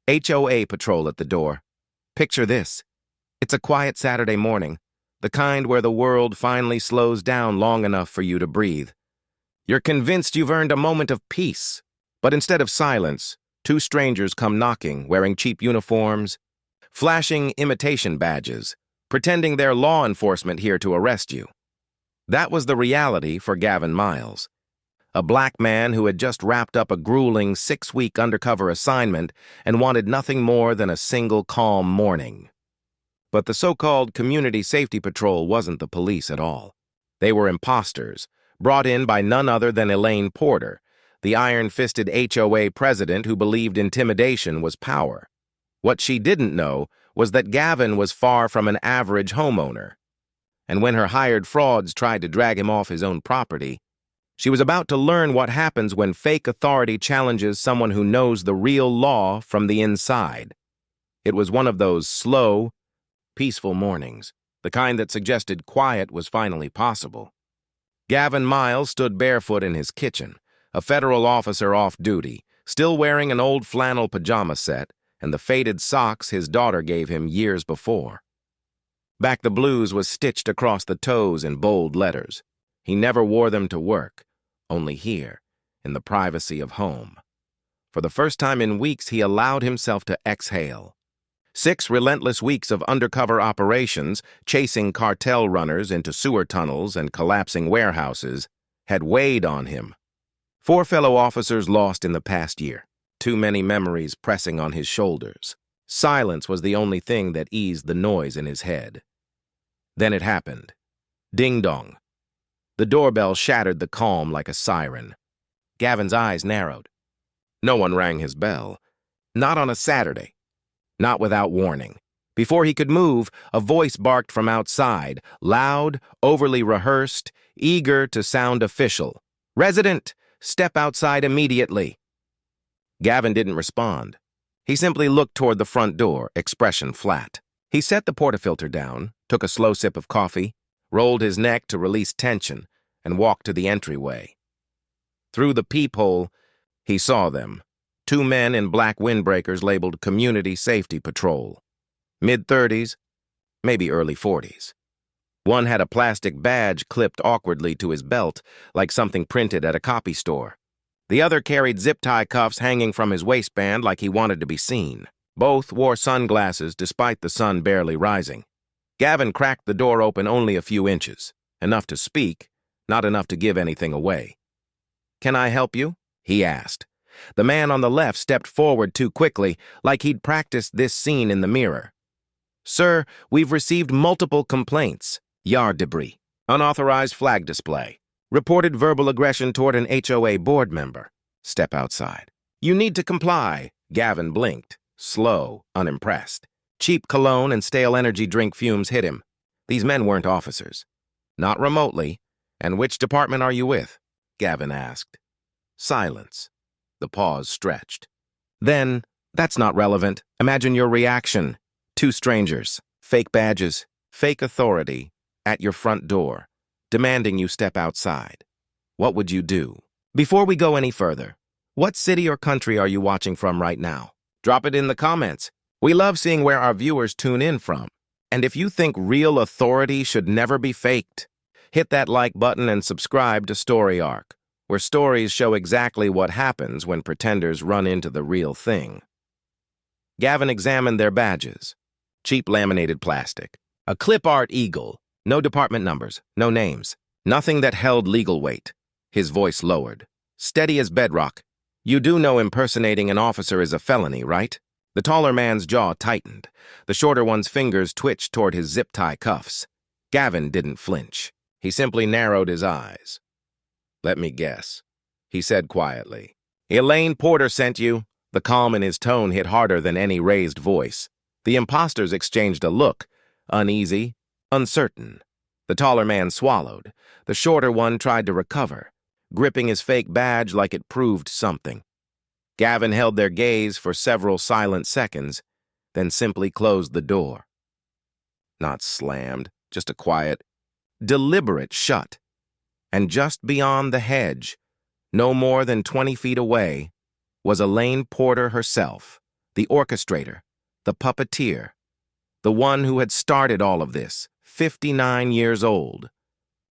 HOA patrol at the door. Picture this. It's a quiet Saturday morning, the kind where the world finally slows down long enough for you to breathe. You're convinced you've earned a moment of peace, but instead of silence, two strangers come knocking, wearing cheap uniforms, flashing imitation badges, pretending they're law enforcement here to arrest you. That was the reality for Gavin Miles, a black man who had just wrapped up a grueling 6-week undercover assignment and wanted nothing more than a single calm morning. But the so-called Community Safety Patrol wasn't the police at all. They were imposters, brought in by none other than Elaine, the iron-fisted HOA president who believed intimidation was power. What she didn't know was that Gavin was far from an average homeowner. And when her hired frauds tried to drag him off his own property, she was about to learn what happens when fake authority challenges someone who knows the real law from the inside. It was one of those slow, peaceful mornings, the kind that suggested quiet was finally possible. Gavin Miles stood barefoot in his kitchen, a federal officer off duty, still wearing an old flannel pajama set and the faded socks his daughter gave him years before. Back the Blues was stitched across the toes in bold letters. He never wore them to work, only here, in the privacy of home. For the first time in weeks, he allowed himself to exhale. 6 relentless weeks of undercover operations, chasing cartel runners into sewer tunnels and collapsing warehouses, had weighed on him. 4 fellow officers lost in the past year, too many memories pressing on his shoulders. Silence was the only thing that eased the noise in his head. Then it happened. Ding-dong. The doorbell shattered the calm like a siren. Gavin's eyes narrowed. No one rang his bell. Not on a Saturday. Not without warning. Before he could move, a voice barked from outside, loud, overly rehearsed, eager to sound official. "Resident, step outside immediately." Gavin didn't respond. He simply looked toward the front door, expression flat. He set the portafilter down, took a slow sip of coffee, rolled his neck to release tension, and walked to the entryway. Through the peephole, he saw them. 2 men in black windbreakers labeled Community Safety Patrol. Mid-30s, maybe early 40s. One had a plastic badge clipped awkwardly to his belt, like something printed at a copy store. The other carried zip-tie cuffs hanging from his waistband like he wanted to be seen. Both wore sunglasses despite the sun barely rising. Gavin cracked the door open only a few inches, enough to speak, not enough to give anything away. "Can I help you?" he asked. The man on the left stepped forward too quickly, like he'd practiced this scene in the mirror. "Sir, we've received multiple complaints. Yard debris, unauthorized flag display, reported verbal aggression toward an HOA board member. Step outside." "You need to comply." Gavin blinked, slow, unimpressed. Cheap cologne and stale energy drink fumes hit him. These men weren't officers. Not remotely. "And which department are you with?" Gavin asked. Silence. The pause stretched. "Then, that's not relevant. Imagine your reaction. 2 strangers, fake badges, fake authority, at your front door, demanding you step outside. What would you do?" Before we go any further, what city or country are you watching from right now? Drop it in the comments. We love seeing where our viewers tune in from. And if you think real authority should never be faked, hit that like button and subscribe to Story Arc, where stories show exactly what happens when pretenders run into the real thing. Gavin examined their badges. Cheap laminated plastic. A clip art eagle. No department numbers, no names. Nothing that held legal weight. His voice lowered. Steady as bedrock. "You do know impersonating an officer is a felony, right?" The taller man's jaw tightened. The shorter one's fingers twitched toward his zip-tie cuffs. Gavin didn't flinch. He simply narrowed his eyes. "Let me guess," he said quietly. "Elaine Porter sent you." The calm in his tone hit harder than any raised voice. The impostors exchanged a look, uneasy, uncertain. The taller man swallowed. The shorter one tried to recover, gripping his fake badge like it proved something. Gavin held their gaze for several silent seconds, then simply closed the door. Not slammed, just a quiet, deliberate shut. And just beyond the hedge, no more than 20 feet away, was Elaine Porter herself, The orchestrator, the puppeteer, the one who had started all of this, 59 years old.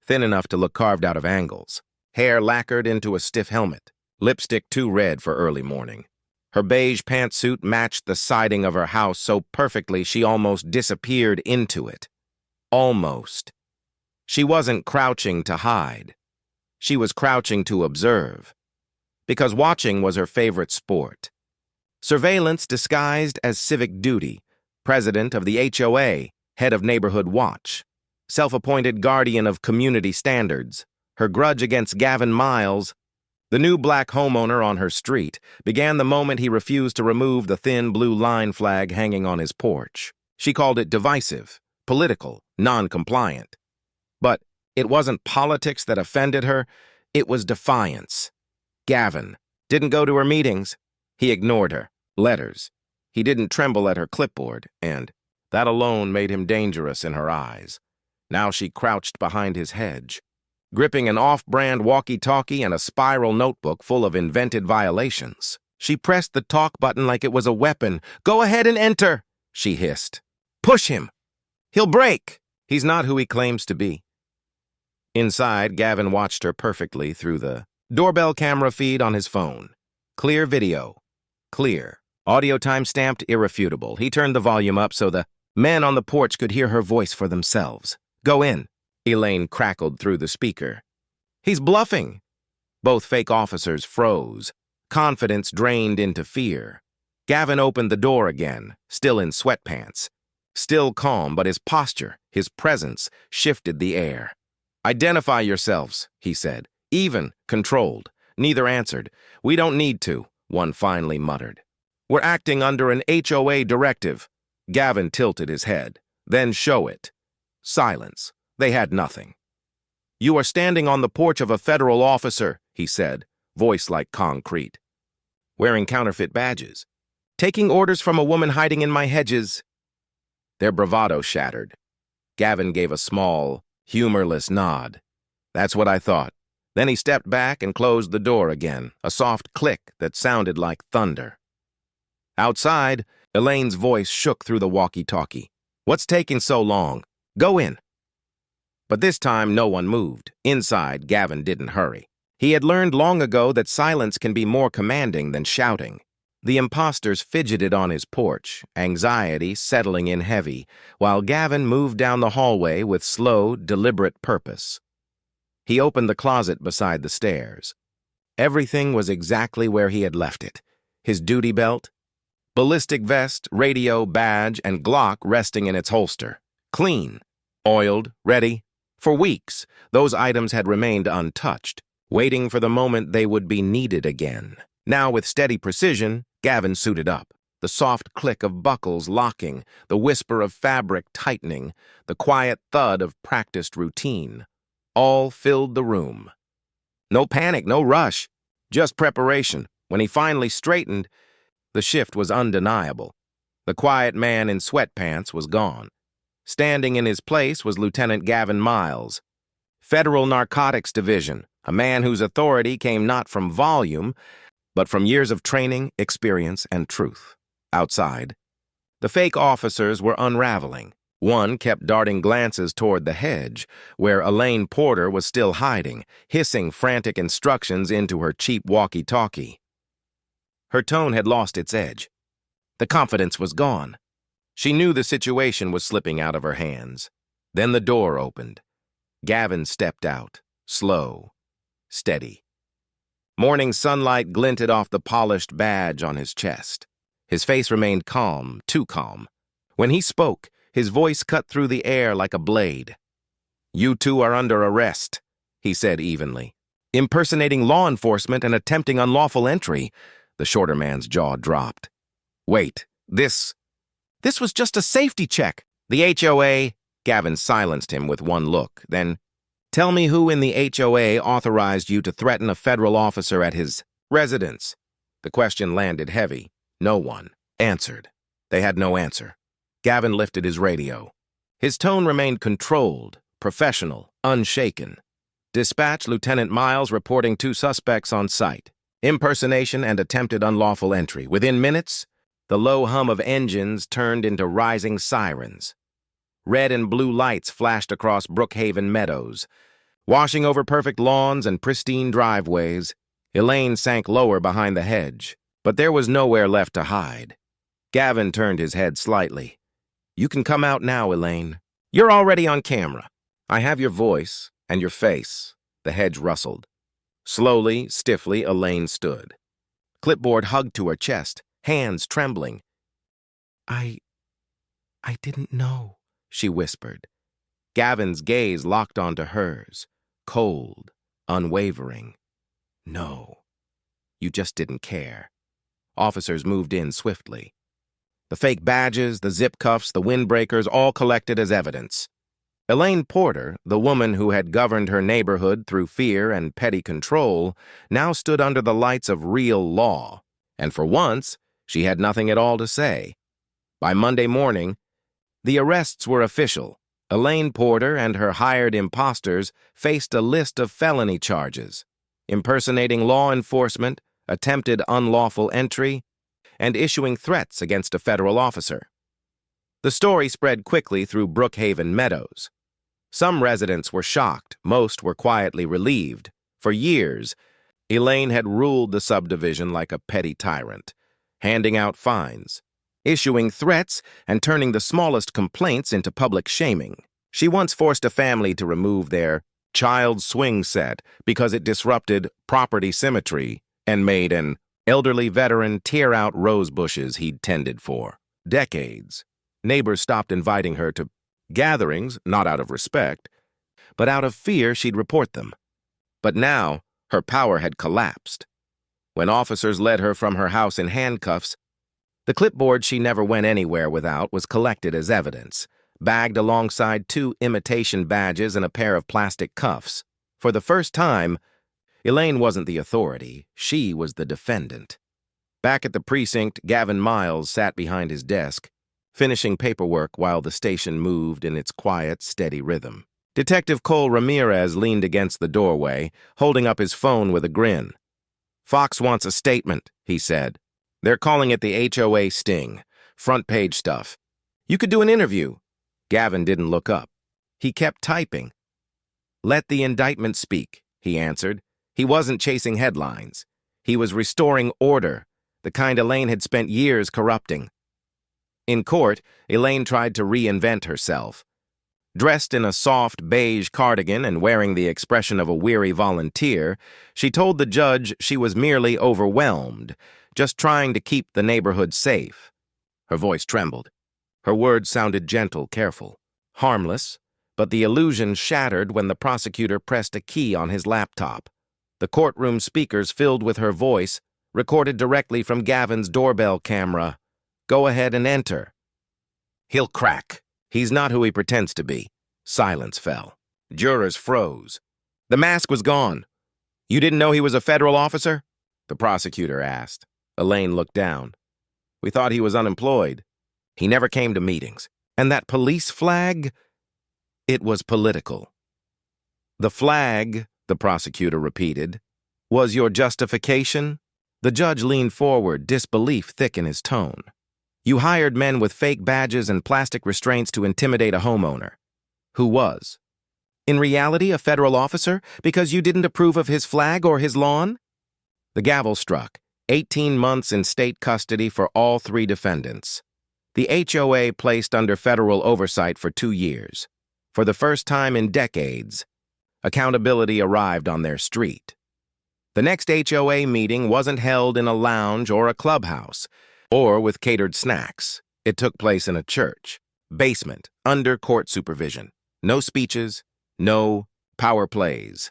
Thin enough to look carved out of angles, hair lacquered into a stiff helmet, lipstick too red for early morning. Her beige pantsuit matched the siding of her house so perfectly she almost disappeared into it. Almost. She wasn't crouching to hide. She was crouching to observe, because watching was her favorite sport. Surveillance disguised as civic duty, president of the HOA, head of neighborhood watch, self-appointed guardian of community standards, her grudge against Gavin Miles, the new black homeowner on her street, began the moment he refused to remove the thin blue line flag hanging on his porch. She called it divisive, political, non-compliant. But it wasn't politics that offended her, it was defiance. Gavin didn't go to her meetings. He ignored her. Letters. He didn't tremble at her clipboard, and that alone made him dangerous in her eyes. Now she crouched behind his hedge, gripping an off-brand walkie-talkie and a spiral notebook full of invented violations. She pressed the talk button like it was a weapon. "Go ahead and enter," she hissed. "Push him. He'll break." He's not who he claims to be. Inside, Gavin watched her perfectly through the doorbell camera feed on his phone. Clear video. Clear. Audio time-stamped, irrefutable. He turned the volume up so the men on the porch could hear her voice for themselves. "Go in," Elaine crackled through the speaker. "He's bluffing." Both fake officers froze. Confidence drained into fear. Gavin opened the door again, still in sweatpants. Still calm, but his posture, his presence, shifted the air. "Identify yourselves," he said. Even, controlled. Neither answered. "We don't need to," one finally muttered. "We're acting under an HOA directive." Gavin tilted his head. "Then show it." Silence. They had nothing. "You are standing on the porch of a federal officer," he said, voice like concrete. "Wearing counterfeit badges. Taking orders from a woman hiding in my hedges." Their bravado shattered. Gavin gave a small, humorless nod. "That's what I thought." Then he stepped back and closed the door again, a soft click that sounded like thunder. Outside, Elaine's voice shook through the walkie-talkie. "What's taking so long? Go in." But this time, no one moved. Inside, Gavin didn't hurry. He had learned long ago that silence can be more commanding than shouting. The imposters fidgeted on his porch, anxiety settling in heavy, while Gavin moved down the hallway with slow, deliberate purpose. He opened the closet beside the stairs. Everything was exactly where he had left it. His duty belt, ballistic vest, radio, badge, and Glock resting in its holster. Clean, oiled, ready. For weeks, those items had remained untouched, waiting for the moment they would be needed again. Now, with steady precision, Gavin suited up. The soft click of buckles locking, the whisper of fabric tightening, the quiet thud of practiced routine. All filled the room. No panic, no rush, just preparation. When he finally straightened, the shift was undeniable. The quiet man in sweatpants was gone. Standing in his place was Lieutenant Gavin Miles, Federal Narcotics Division, a man whose authority came not from volume, but from years of training, experience, and truth. Outside, the fake officers were unraveling. One kept darting glances toward the hedge, where Elaine Porter was still hiding, hissing frantic instructions into her cheap walkie-talkie. Her tone had lost its edge. The confidence was gone. She knew the situation was slipping out of her hands. Then the door opened. Gavin stepped out, slow, steady. Morning sunlight glinted off the polished badge on his chest. His face remained calm, too calm. When he spoke, his voice cut through the air like a blade. "You two are under arrest," he said evenly. "Impersonating law enforcement and attempting unlawful entry." The shorter man's jaw dropped. "Wait, this was just a safety check." "The HOA," Gavin silenced him with one look. Then, "Tell me who in the HOA authorized you to threaten a federal officer at his residence?" The question landed heavy. No one answered. They had no answer. Gavin lifted his radio. His tone remained controlled, professional, unshaken. "Dispatch Lieutenant Miles reporting 2 suspects on site. Impersonation and attempted unlawful entry. Within minutes, The low hum of engines turned into rising sirens. Red and blue lights flashed across Brookhaven meadows. Washing over perfect lawns and pristine driveways, Elaine sank lower behind the hedge, but there was nowhere left to hide. Gavin turned his head slightly. "You can come out now, Elaine. You're already on camera. I have your voice and your face." The hedge rustled. Slowly, stiffly, Elaine stood. Clipboard hugged to her chest, hands trembling. I didn't know," she whispered. Gavin's gaze locked onto hers, cold, unwavering. "No, you just didn't care." Officers moved in swiftly. The fake badges, the zip cuffs, the windbreakers, all collected as evidence. Elaine Porter, the woman who had governed her neighborhood through fear and petty control, now stood under the lights of real law, and for once, she had nothing at all to say. By Monday morning, the arrests were official. Elaine Porter and her hired imposters faced a list of felony charges: impersonating law enforcement, attempted unlawful entry, and issuing threats against a federal officer. The story spread quickly through Brookhaven meadows. Some residents were shocked, most were quietly relieved. For years, Elaine had ruled the subdivision like a petty tyrant, handing out fines, issuing threats, and turning the smallest complaints into public shaming. She once forced a family to remove their child swing set because it disrupted property symmetry and made an elderly veteran tear out rose bushes he'd tended for decades. Neighbors stopped inviting her to gatherings, not out of respect, but out of fear she'd report them. But now, her power had collapsed. When officers led her from her house in handcuffs, the clipboard she never went anywhere without was collected as evidence, bagged alongside 2 imitation badges and a pair of plastic cuffs. For the first time, Elaine wasn't the authority, she was the defendant. Back at the precinct, Gavin Miles sat behind his desk, finishing paperwork while the station moved in its quiet, steady rhythm. Detective Cole Ramirez leaned against the doorway, holding up his phone with a grin. "Fox wants a statement," he said. "They're calling it the HOA sting. Front page stuff. You could do an interview." Gavin didn't look up. He kept typing. "Let the indictment speak," he answered. He wasn't chasing headlines. He was restoring order, the kind Elaine had spent years corrupting. In court, Elaine tried to reinvent herself. Dressed in a soft beige cardigan and wearing the expression of a weary volunteer, she told the judge she was merely overwhelmed, just trying to keep the neighborhood safe. Her voice trembled. Her words sounded gentle, careful, harmless, but the illusion shattered when the prosecutor pressed a key on his laptop. The courtroom speakers filled with her voice, recorded directly from Gavin's doorbell camera. "Go ahead and enter." "He'll crack. He's not who he pretends to be." Silence fell. Jurors froze. "The mask was gone. You didn't know he was a federal officer?" the prosecutor asked. Elaine looked down. "We thought he was unemployed. He never came to meetings. And that police flag? It was political." "The flag," the prosecutor repeated, "was your justification?" The judge leaned forward, disbelief thick in his tone. "You hired men with fake badges and plastic restraints to intimidate a homeowner. Who was, in reality, a federal officer because you didn't approve of his flag or his lawn?" The gavel struck. 18 months in state custody for all 3 defendants. The HOA placed under federal oversight for 2 years. For the first time in decades, accountability arrived on their street. The next HOA meeting wasn't held in a lounge or a clubhouse, or with catered snacks. It took place in a church, basement, under court supervision. No speeches, no power plays,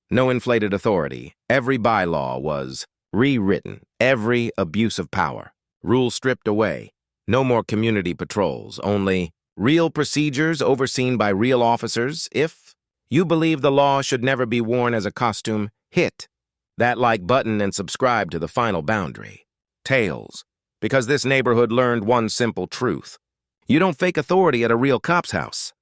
no inflated authority. Every bylaw was rewritten, every abuse of power, rules stripped away. No more community patrols, only real procedures overseen by real officers. If you believe the law should never be worn as a costume, hit that like button and subscribe to the final boundary. Tails. Because this neighborhood learned one simple truth. You don't fake authority at a real cop's house.